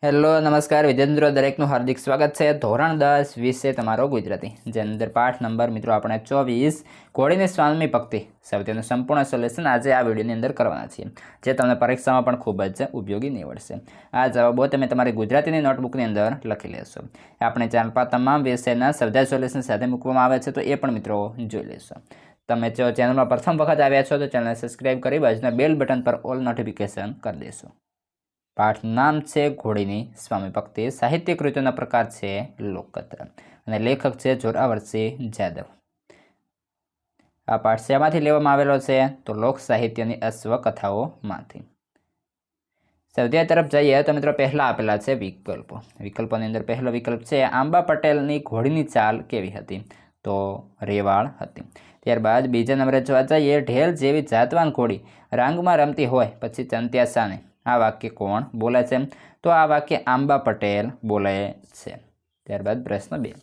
Hello નમસ્કાર વિદ્યાર્થી દરેકનું હાર્દિક સ્વાગત છે। ધોરણ 10 વિષય તમારો ગુજરાતી, જે અંદર પાઠ નંબર મિત્રો આપણે 24 ઘોડીની સ્વામી ભક્તિ સૌથી સંપૂર્ણ સોલ્યુશન આજે આ વિડીયોની અંદર કરવાના છીએ, જે તમને પરીક્ષામાં પણ ખૂબ જ ઉપયોગી નીવડશે। આ જવાબો તમે તમારી ગુજરાતીની નોટબુકની અંદર લખી લેશો। આપણે ચેનલ પર તમામ વિષયના સ્વાધ્યાય સોલ્યુશન સાથે મૂકવામાં આવે છે, તો એ પણ મિત્રો જોઈ લેશો। તમે જો ચેનલમાં પ્રથમ વખત આવ્યા છો તો ચેનલને સબસ્ક્રાઇબ કરી બાજુના બેલ બટન પર ઓલ નોટિફિકેશન કરી દેશો। પાઠનું નામ છે ઘોડીની સ્વામી ભક્તિ। સાહિત્ય કૃતિઓના પ્રકાર છે લોકકથા અને લેખક છે જોરાવરસિંહ જાદવ। આ પાઠ શેમાંથી લેવામાં આવેલો છે તો લોક સાહિત્યની અશ્વકથાઓમાંથી। સ્વાધ્યાય તરફ જઈએ તો મિત્રો પહેલા આપેલા છે વિકલ્પો। વિકલ્પોની અંદર પહેલો વિકલ્પ છે આંબા પટેલની ઘોડીની ચાલ કેવી હતી, તો રેવાળ હતી। ત્યારબાદ બીજા નંબરે જોવા જઈએ ઢેલ જેવી જાતવાન ઘોડી રાંગમાં રમતી હોય પછી ચંત્યા સાને, આ વાક્ય કોણ બોલે છે, તો આ વાક્ય આંબા પટેલ બોલે છે। ત્યારબાદ પ્રશ્ન 2,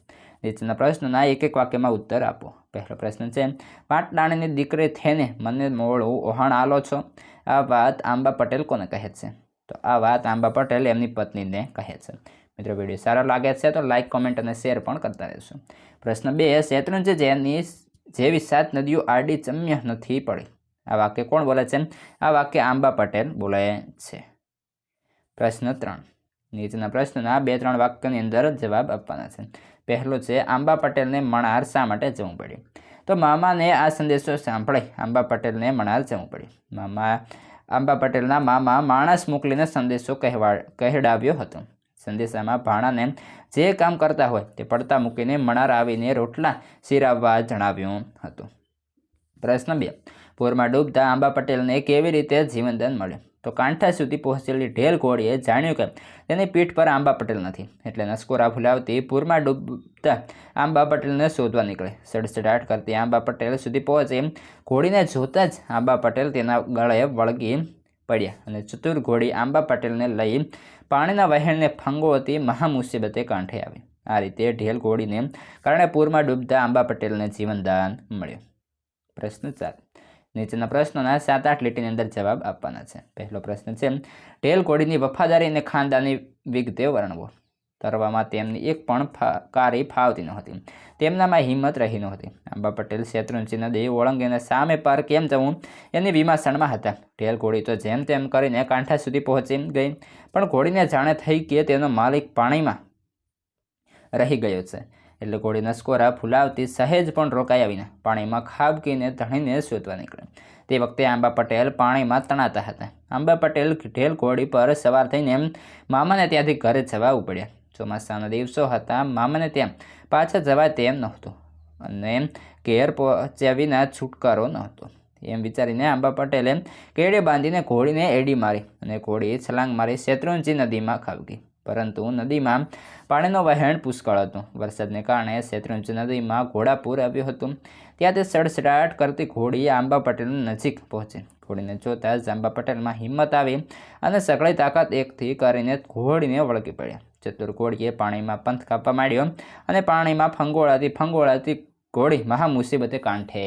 નીચેના પ્રશ્નના એક એક વાક્યમાં ઉત્તર આપો। પહેલો પ્રશ્ન છે પાટડાણીની દીકરી થઈને મને મોડું ઓહાણ આલો છો, આ વાત આંબા પટેલ કોને કહે છે, તો આ વાત આંબા પટેલ એમની પત્નીને કહે છે। મિત્રો વિડીયો સારો લાગે છે તો લાઇક, કોમેન્ટ અને શેર પણ કરતા રહેશો। પ્રશ્ન 2, શેત્રુંજય જેવી 7 નદીઓ આડી ચમ્ય નથી પડી, આ વાક્ય કોણ બોલે છે, આ વાક્ય આંબા પટેલ બોલે છે। પ્રશ્ન 3, નીચેના પ્રશ્નના 2-3 વાક્યની અંદર જવાબ આપવાના છે। પહેલો છે આંબા પટેલને મણાર શા માટે જવું પડ્યું, તો મામાને આ સંદેશો સાંભળી આંબા પટેલને મણાર જવું પડ્યું। આંબા પટેલના મામા માણસ મોકલીને સંદેશો કહેવડાવ્યો હતો। સંદેશામાં ભાણાને જે કામ કરતા હોય તે પડતા મૂકીને મણાર આવીને રોટલા સિરાવવા જણાવ્યું હતું। પ્રશ્ન 2, પૂરમાં ડૂબતા આંબા પટેલને કેવી રીતે જીવનદાન મળ્યું, તો કાંઠા સુધી પહોંચેલી ઢેલ ઘોડીએ જાણ્યું કે તેની પીઠ પર આંબા પટેલ નથી, એટલે નસકોરા ફુલાવતી પૂરમાં ડૂબતા આંબા પટેલને શોધવા નીકળે। સડસડાટ કરતી આંબા પટેલ સુધી પહોંચી ઘોડીને જોતા જ આંબા પટેલ તેના ગળે વળગી પડ્યા અને ચતુર ઘોડી આંબા પટેલને લઈ પાણીના વહેણને ફંગોળતી મહામુસીબતે કાંઠે આવી। આ રીતે ઢેલ ઘોડીને કારણે પૂરમાં ડૂબતા આંબા પટેલને જીવનદાન મળ્યું। પ્રશ્ન 4, નીચેના પ્રશ્નોના 7-8 લીટીની અંદર જવાબ આપવાના છે। પહેલો પ્રશ્ન છે ઢેલ ઘોડીની વફાદારી અને ખાનદાની વિગતે વર્ણવો। તરવામાં તેમની એક પણ કારી ફાવતી નહોતી, તેમનામાં હિંમત રહી નહોતી। આંબા પટેલ શેત્રુંજી નદી ઓળંગીને સામે પાર કેમ જવું એની વિમાસણમાં હતા। ઢેલ ઘોડી તો જેમ તેમ કરીને કાંઠા સુધી પહોંચી ગઈ, પણ ઘોડીને જાણે થઈ કે તેનો માલિક પાણીમાં રહી ગયો છે, એટલે ઘોડી નસકોરા ફુલાવતી સહેજ પણ રોકાયા વિના પાણીમાં ખાબકીને ધણીને શોધવા નીકળ્યા। તે વખતે આંબા પટેલ પાણીમાં તણાતા હતા। આંબા પટેલ ઢેલ ઘોડી પર સવાર થઈને મામાને ત્યાંથી ઘરે જવા ઉપડ્યા। ચોમાસાના દિવસો હતા, મામાને ત્યાં પાછા જવાય તેમ નહોતું અને ઘેર પહોંચ્યા વિના છુટકારો નહોતો। એમ વિચારીને આંબા પટેલે કેડે બાંધીને ઘોડીને એડી મારી અને ઘોડી છલાંગ મારી શેત્રુંજી નદીમાં ખાબકી, પરંતુ નદીમાં પાણીનો વહેણ પુષ્કળ હતું। વરસાદને કારણે શેત્રુંજી નદીમાં ઘોડાપૂર આવ્યું હતું। ત્યાં તે સડસડાટ કરતી ઘોડી આંબા પટેલની નજીક પહોંચી। ઘોડીને જોતા જ આંબા પટેલમાં હિંમત આવી અને સઘળી તાકાત એકથી કરીને ઘોડીને વળગી પડ્યા। ચતુર ઘોડીએ પાણીમાં પંથ કાપવા માંડ્યો અને પાણીમાં ફંગોળાતી ઘોડી મહામુસીબતે કાંઠે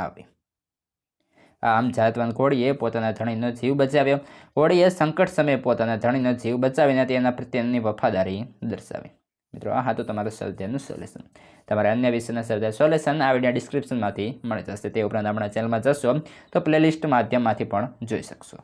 આવી। આમ જાતવાન ઘોડીએ પોતાના ધણીનો જીવ બચાવ્યો। ઘોડીએ સંકટ સમયે પોતાના ધણીનો જીવ બચાવીને તેના પ્રત્યેની વફાદારી દર્શાવી। મિત્રો આ હતું તમારું સ્વાધ્યાયનું સોલ્યુશન। તમારે અન્ય વિષયના સ્વાધ્યાય સોલ્યુશન આ વિડીયો ડિસ્ક્રિપ્શનમાંથી મળી જશે। તે ઉપરાંત આપણા ચેનલમાં જશો તો પ્લેલિસ્ટ માધ્યમમાંથી પણ જોઈ શકશો।